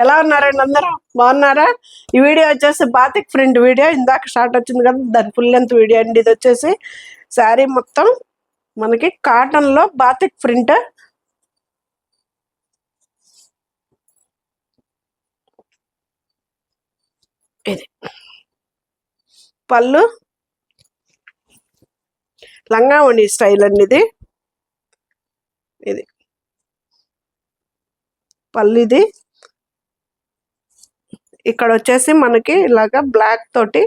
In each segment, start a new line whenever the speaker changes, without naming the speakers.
ఎలా ఉన్నారండి అందరూ? బాగున్నారా? ఈ వీడియో వచ్చేసి బాతిక్ ప్రింట్ వీడియో. ఇందాక స్టార్ట్ వచ్చింది కదా, దాని ఫుల్ లెంత్ వీడియో అండి. ఇది వచ్చేసి శారీ మొత్తం మనకి కాటన్ లో బాతిక్ ప్రింట్. ఇది పళ్ళు, లంగా ఓణి స్టైల్ అండి. ఇది పళ్ళు. ఇది ఇక్కడ వచ్చేసి మనకి ఇలాగా బ్లాక్ తోటి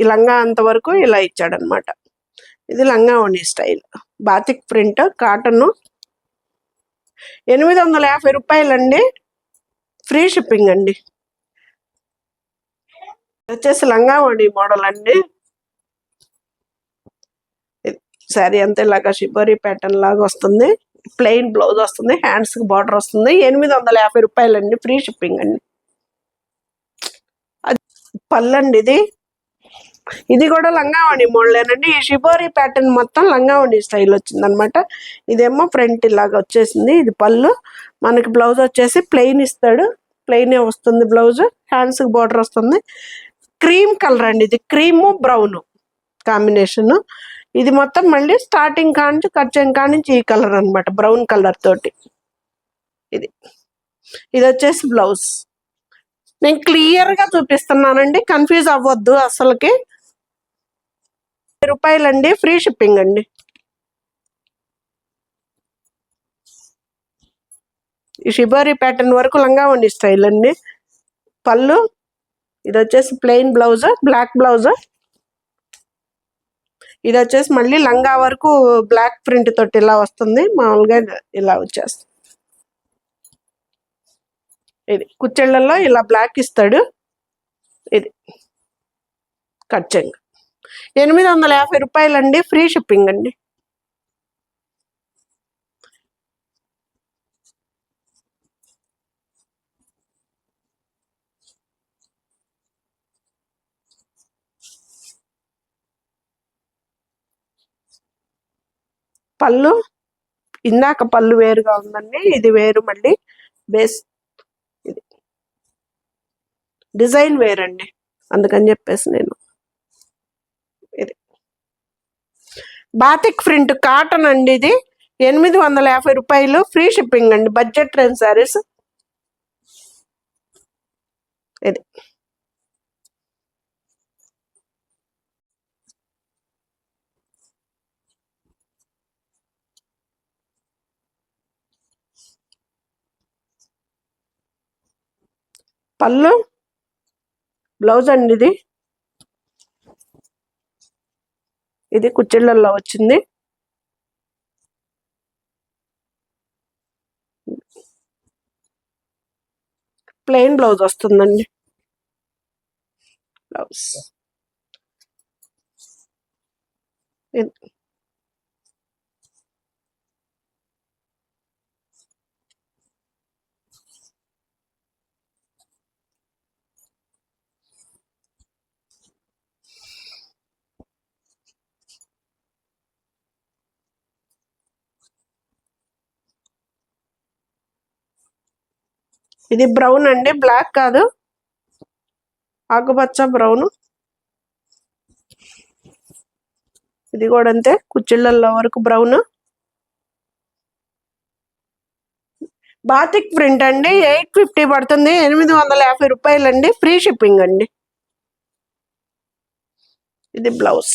ఈ లంగా అంతవరకు ఇలా ఇచ్చాడనమాట. ఇది లంగా ఓణి స్టైల్ బాతిక్ ప్రింట్ కాటన్. 850 రూపాయలండి, ఫ్రీ షిప్పింగ్ అండి. వచ్చేసి లంగా ఓణి మోడల్ అండి. శారీ అంతా ఇలాగా షిబోరి ప్యాటర్న్ లాగా వస్తుంది. ప్లెయిన్ బ్లౌజ్ వస్తుంది, హ్యాండ్స్ కి బార్డర్ వస్తుంది. 850 రూపాయలండి, ఫ్రీ షిప్పింగ్ అండి. అది పళ్ళండి. ఇది కూడా లంగావణి మోడలేనండి. ఈ షిబోరి ప్యాటర్న్ మొత్తం లంగావణి స్టైల్ వచ్చిందనమాట. ఇదేమో ఫ్రంట్ ఇలాగా వచ్చేసింది. ఇది పళ్ళు. మనకి బ్లౌజ్ వచ్చేసి ప్లెయిన్ ఇస్తాడు, ప్లెయినే వస్తుంది బ్లౌజ్. హ్యాండ్స్ కి బార్డర్ వస్తుంది. క్రీమ్ కలర్ అండి. ఇది క్రీమ్ బ్రౌన్ కాంబినేషన్. ఇది మొత్తం మళ్ళీ స్టార్టింగ్ కానించి కట్ కానించి ఈ కలర్ అనమాట, బ్రౌన్ కలర్ తోటి. ఇది వచ్చేసి బ్లౌజ్. నేను క్లియర్ గా చూపిస్తున్నానండి, కన్ఫ్యూజ్ అవ్వద్దు అసలుకి. రూపాయలండి, ఫ్రీ షిప్పింగ్ అండి. ఈ షిబోరి ప్యాటర్న్ వరకు లంగా ఉండి స్టైల్ అండి. పళ్ళు. ఇది వచ్చేసి ప్లెయిన్ బ్లౌజ్, బ్లాక్ బ్లౌజ్. ఇది వచ్చేసి మళ్ళీ లంగా వరకు బ్లాక్ ప్రింట్ తోటి ఇలా వస్తుంది. మామూలుగా ఇలా వచ్చేస్తుంది. ఇది కుచ్చెళ్లలో ఇలా బ్లాక్ ఇస్తాడు. ఇది కట్ చెంగ్. 850 రూపాయలండి, ఫ్రీ షిప్పింగ్ అండి. పళ్ళు. ఇందాక పళ్ళు వేరుగా ఉందండి, ఇది వేరు. మళ్ళీ బేస్ ఇది డిజైన్ వేరండి, అందుకని చెప్పేసి నేను. ఇది బాతిక్ ప్రింట్ కాటన్ అండి. ఇది 850 రూపాయలు, ఫ్రీ షిప్పింగ్ అండి. Budget trend saris. ఇది పళ్ళు, బ్లౌజ్ అండి. ఇది కుచ్చిళ్ళల్లో వచ్చింది. ప్లెయిన్ బ్లౌజ్ వస్తుందండి. బ్లౌజ్ ఇది బ్రౌన్ అండి, బ్లాక్ కాదు, ఆకుపచ్చ బ్రౌన్. ఇది కూడా అంతే, కుచ్చిళ్ళల్లో వరకు బ్రౌన్. బాతిక్ ప్రింట్ అండి, 850 పడుతుంది. 850 రూపాయలండి, ఫ్రీ షిప్పింగ్ అండి. ఇది బ్లౌజ్.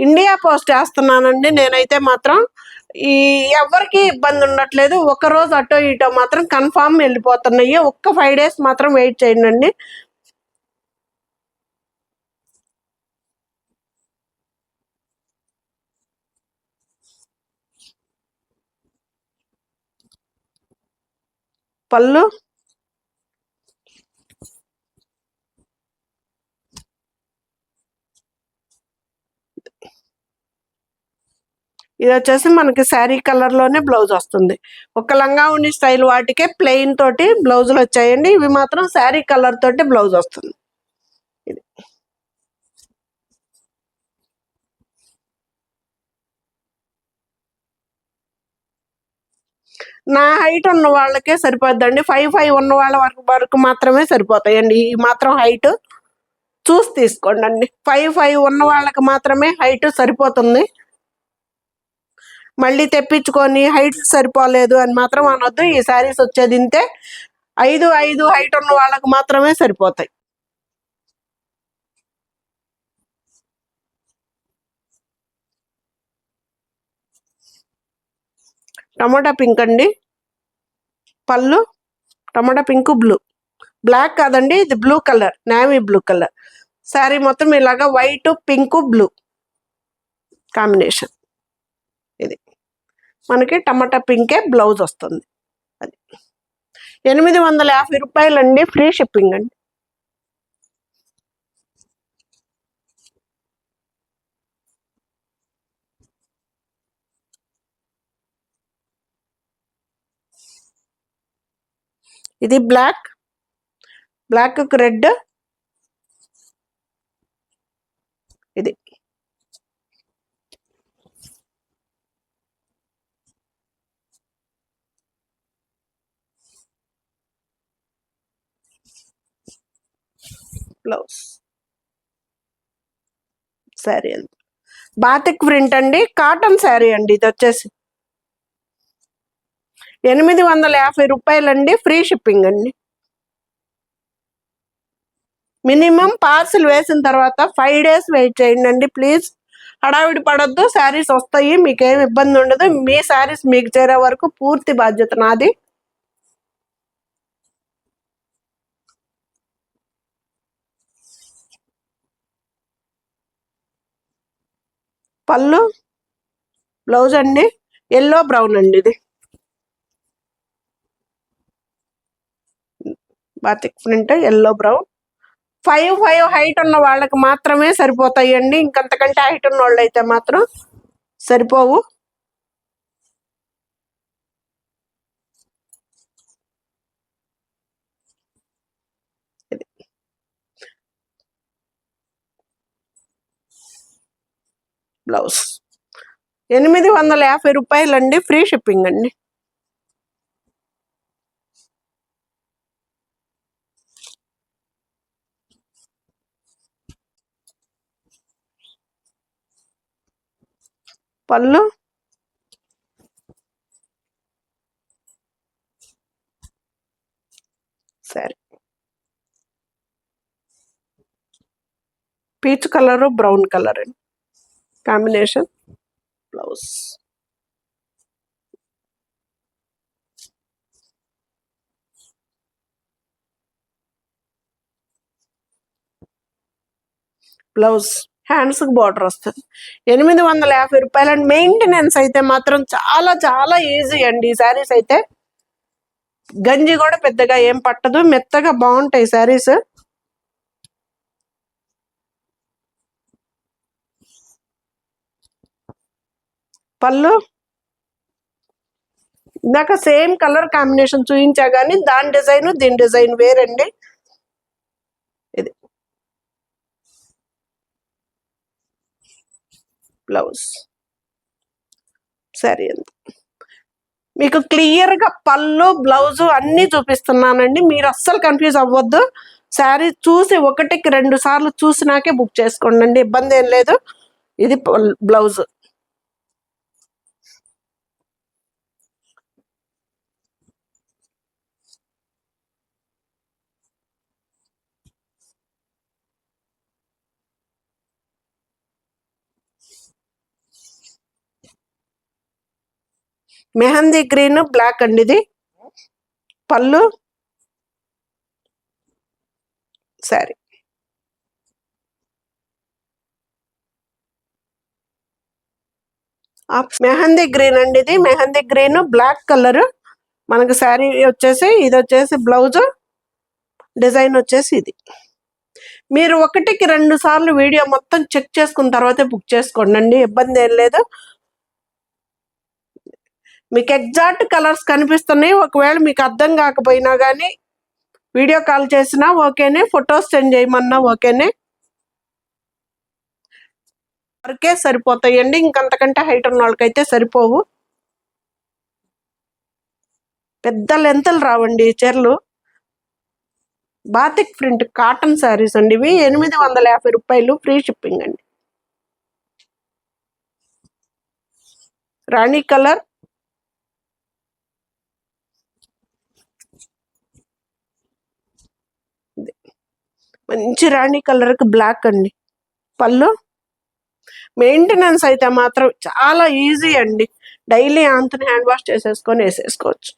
ఇండియా పోస్ట్ వేస్తున్నానండి నేనైతే మాత్రం. ఈ ఎవరికి ఇబ్బంది ఉండట్లేదు. ఒక రోజు అటో ఇటో మాత్రం కన్ఫామ్ వెళ్ళిపోతున్నాయి. ఒక్క 5 days మాత్రం వెయిట్ చేయండి. పళ్ళు. ఇది వచ్చేసి మనకి శారీ కలర్ లోనే బ్లౌజ్ వస్తుంది. ఒక లంగా ఉండి స్టైల్ వాటికే ప్లెయిన్ తోటి బ్లౌజులు వచ్చాయండి. ఇవి మాత్రం శారీ కలర్ తోటి బ్లౌజ్ వస్తుంది. ఇది నా హైట్ ఉన్న వాళ్ళకే సరిపోద్దండి. 5'5" ఉన్న వాళ్ళ వరకు మాత్రమే సరిపోతాయండి. ఈ మాత్రం హైట్ చూసి తీసుకోండి అండి. 5'5" ఉన్న వాళ్ళకి మాత్రమే హైట్ సరిపోతుంది. మళ్ళీ తెప్పించుకొని హైట్ సరిపోలేదు అని మాత్రం అనొద్దు. ఈ శారీస్ వచ్చేది ఇంతే. 5'5" హైట్ ఉన్న వాళ్ళకి మాత్రమే సరిపోతాయి. టమాటా పింక్ అండి. పళ్ళు టమాటా పింక్, బ్లూ, బ్లాక్ కాదండి, ఇది blue colour, navy blue colour. Sari మొత్తం ఇలాగా వైట్, పింక్, బ్లూ కాంబినేషన్. ఇది మనకి టమాటా పింకే బ్లౌజ్ వస్తుంది. అది 850 రూపాయలండి, ఫ్రీ షిప్పింగ్ అండి. ఇది బ్లాక్, బ్లాక్ రెడ్, ఇది బ్లౌజ్. శారీ అండి బాతిక్ ప్రింట్ అండి, కాటన్ శారీ అండి. ఇది వచ్చేసి 850 రూపాయలండి, ఫ్రీ షిప్పింగ్ అండి. మినిమం పార్సిల్ వేసిన తర్వాత 5 days వెయిట్ చేయండి అండి ప్లీజ్. హడావిడి పడొద్దు, శారీస్ వస్తాయి, మీకేం ఇబ్బంది ఉండదు. మీ శారీస్ మీకు చేరే వరకు పూర్తి బాధ్యత నాది. పళ్ళు బ్లౌజ్ అండి, ఎల్లో బ్రౌన్ అండి. ఇది batik print, yellow brown. 5'5" height ఉన్న వాళ్ళకి మాత్రమే సరిపోతాయండి. ఇంకంతకంటే హైట్ ఉన్న వాళ్ళు అయితే మాత్రం సరిపోవు. బ్లౌజ్ 850 రూపాయలండి, ఫ్రీ షిప్పింగ్ అండి. పళ్ళు సరే పీచ్ కలరు, బ్రౌన్ కలర్ అండి కాంబినేషన్. బ్లౌజ్ బ్లౌజ్ హ్యాండ్స్కి బార్డర్ వస్తుంది. 850 రూపాయలు అండి. మెయింటెనెన్స్ అయితే మాత్రం చాలా చాలా ఈజీ అండి. ఈ శారీస్ అయితే గంజి కూడా పెద్దగా ఏం పట్టదు, మెత్తగా బాగుంటాయి శారీస్. పళ్ళు ఇందాక సేమ్ కలర్ కాంబినేషన్ చూపించా కానీ దాని డిజైన్ దీని డిజైన్ వేరండి. ఇది బ్లౌజ్. సరే అండి, మీకు క్లియర్గా పళ్ళు, బ్లౌజు అన్నీ చూపిస్తున్నానండి. మీరు అస్సలు కన్ఫ్యూజ్ అవ్వద్దు. శారీ చూసి 1కి 2 సార్లు చూసినాకే బుక్ చేసుకోండి అండి, ఇబ్బంది ఏం లేదు. ఇది బ్లౌజ్. మెహందీ గ్రీన్, బ్లాక్ అండి. ఇది పళ్ళు శారీ. మెహందీ గ్రీన్ అండి. ఇది మెహందీ గ్రీన్, బ్లాక్ కలర్ మనకు శారీ వచ్చేసి. ఇది వచ్చేసి బ్లౌజ్ డిజైన్ వచ్చేసి ఇది. మీరు 1కి 2 సార్లు వీడియో మొత్తం చెక్ చేసుకున్న తర్వాతే బుక్ చేసుకోండి అండి, ఇబ్బంది ఏం లేదు. మీకు ఎగ్జాక్ట్ కలర్స్ కనిపిస్తున్నాయి. ఒకవేళ మీకు అర్థం కాకపోయినా కానీ వీడియో కాల్ చేసినా ఓకేనే, ఫొటోస్ సెండ్ చేయమన్నా ఓకేనే. వరకే సరిపోతాయండి, ఇంకంతకంటే హైట్ ఉన్న వాళ్ళకైతే సరిపోవు. పెద్ద లెంతలు రావండి ఈ చీరలు. బాతిక్ ప్రింట్ కాటన్ శారీస్ అండి ఇవి. 850 రూపాయలు, ఫ్రీ షిప్పింగ్ అండి. రాణి కలర్, మంచి రాణి కలర్కి బ్లాక్ అండి. పళ్ళు, మెయింటెనెన్స్ అయితే మాత్రం చాలా ఈజీ అండి. డైలీ అంతని హ్యాండ్ వాష్ చేసేసుకొని వేసేసుకోవచ్చు.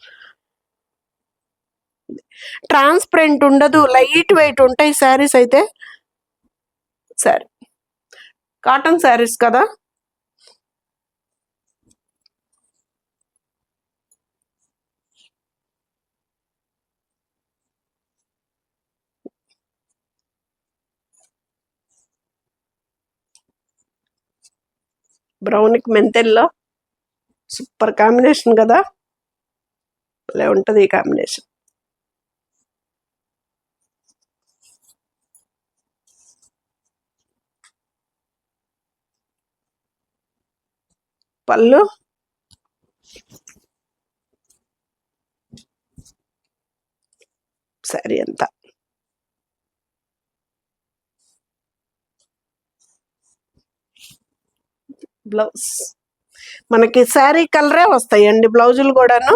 ట్రాన్స్పరెంట్ ఉండదు, లైట్ వెయిట్ ఉంటాయి శారీస్ అయితే. సరే, కాటన్ శారీస్ కదా. బ్రౌన్కి మెంతెల్లో సూపర్ కాంబినేషన్ కదా. అలా ఉంటుంది ఈ కాంబినేషన్. పళ్ళు, శారీ అంతా. బ్లౌజ్ మనకి శారీ కలరే వస్తాయండి బ్లౌజులు కూడాను.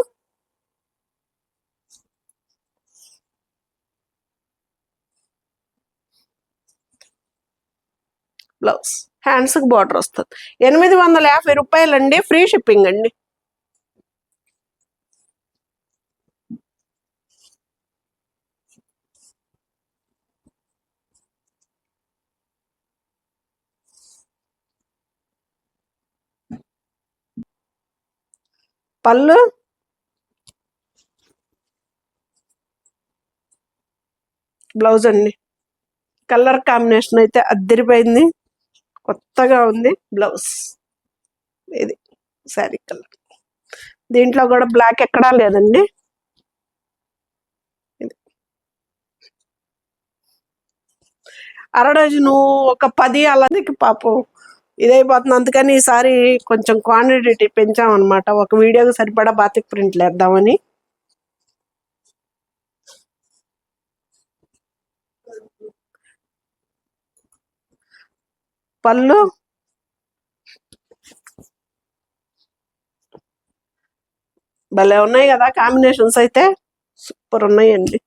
బ్లౌజ్ హ్యాండ్స్కి బార్డర్ వస్తుంది. 850 రూపాయలండి, ఫ్రీ షిప్పింగ్ అండి. పళ్ళు, బ్లౌజ్ అండి. కలర్ కాంబినేషన్ అయితే అద్దరిపోయింది, కొత్తగా ఉంది. బ్లౌజ్ ఇది శారీ కలర్. దీంట్లో కూడా బ్లాక్ ఎక్కడా లేదండి. అర డజను ఒక 10 అలానికి పాపం ఇదైపోతుంది. అందుకని ఈసారి కొంచెం క్వాంటిటీ పెంచామన్నమాట. ఒక వీడియోకి సరిపడా బాతిక్ ప్రింట్లు వేద్దామని. పళ్ళు, భలే ఉన్నాయి కదా కాంబినేషన్స్ అయితే, సూపర్ ఉన్నాయండి.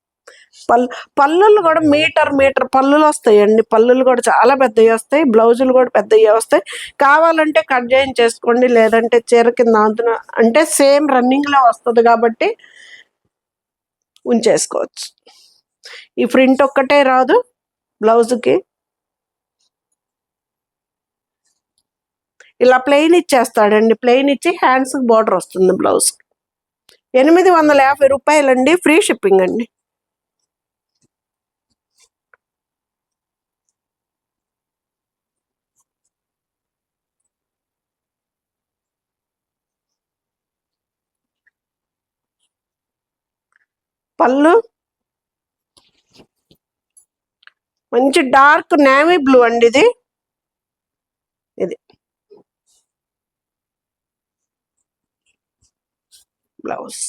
పళ్ళులు కూడా మీటర్ పళ్ళులు వస్తాయండి. పళ్ళులు కూడా చాలా పెద్దవి వస్తాయి, బ్లౌజులు కూడా పెద్దవి వస్తాయి. కావాలంటే కట్ చేయించేసుకోండి, లేదంటే చీర కింద అంతున అంటే సేమ్ రన్నింగ్లో వస్తుంది కాబట్టి ఉంచేసుకోవచ్చు. ఈ ప్రింట్ ఒక్కటే రాదు బ్లౌజ్కి, ఇలా ప్లెయిన్ ఇచ్చేస్తాడండి. ప్లెయిన్ ఇచ్చి హ్యాండ్స్కి బార్డర్ వస్తుంది బ్లౌజ్. 850 రూపాయలండి, ఫ్రీ షిప్పింగ్ అండి. పళ్ళు, మంచి డార్క్ నేవీ బ్లూ అండి ఇది. బ్లౌజ్,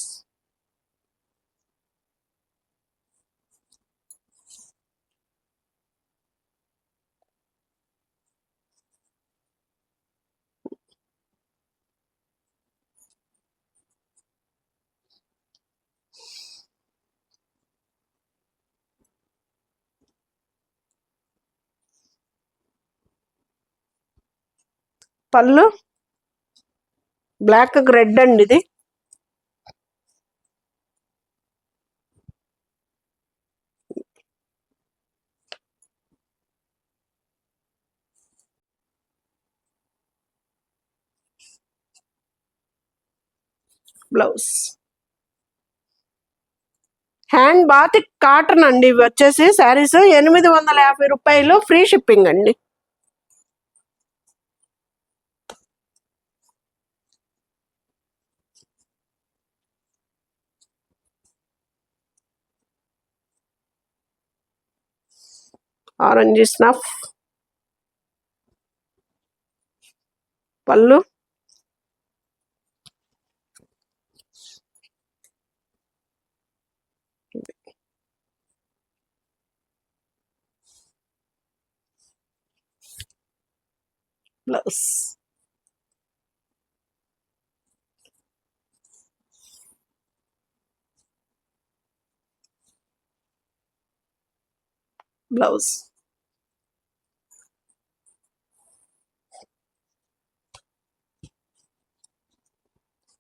పళ్ళు బ్లాక్ రెడ్ అండి ఇది. బ్లౌజ్ హ్యాండ్ బాతిక్ కాటన్ అండి. ఇవి వచ్చేసి శారీస్ 850 రూపాయలు, ఫ్రీ షిప్పింగ్ అండి. ఆరెంజ్ స్నఫ్, పళ్ళు, బ్లౌజ్. బ్లౌజ్.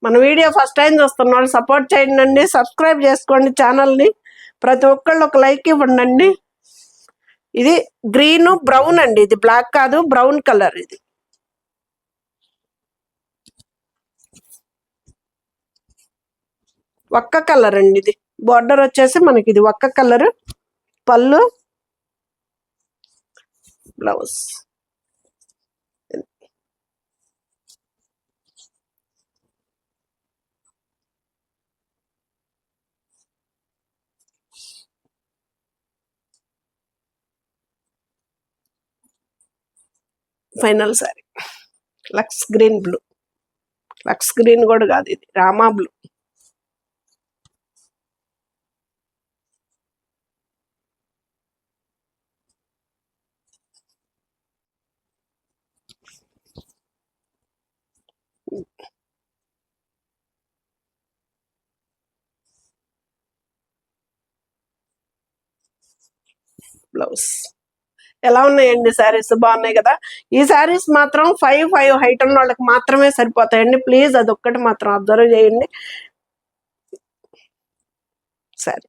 మన వీడియో ఫస్ట్ టైం చూస్తున్నారు, సపోర్ట్ చేయండి, సబ్స్క్రైబ్ చేసుకోండి ఛానల్ని. ప్రతి ఒక్కళ్ళు ఒక లైక్ ఇవ్వండి. ఇది గ్రీన్ బ్రౌన్ అండి, ఇది బ్లాక్ కాదు, బ్రౌన్ కలర్. ఇది ఒక్క కలర్ అండి. ఇది బార్డర్ వచ్చేసి మనకి ఇది ఒక్క కలర్. పళ్ళు, blouse. Final sari lux green blue. Lux green కూడా కాదు, ఇది రామా బ్లూ. బ్లౌజ్. ఎలా ఉన్నాయండి శారీస్? బాగున్నాయి కదా. ఈ శారీస్ మాత్రం 5'5" హైట్ ఉన్న వాళ్ళకి మాత్రమే సరిపోతాయండి. ప్లీజ్ అదొక్కటి మాత్రం అబ్జర్వ్ చేయండి. సరే.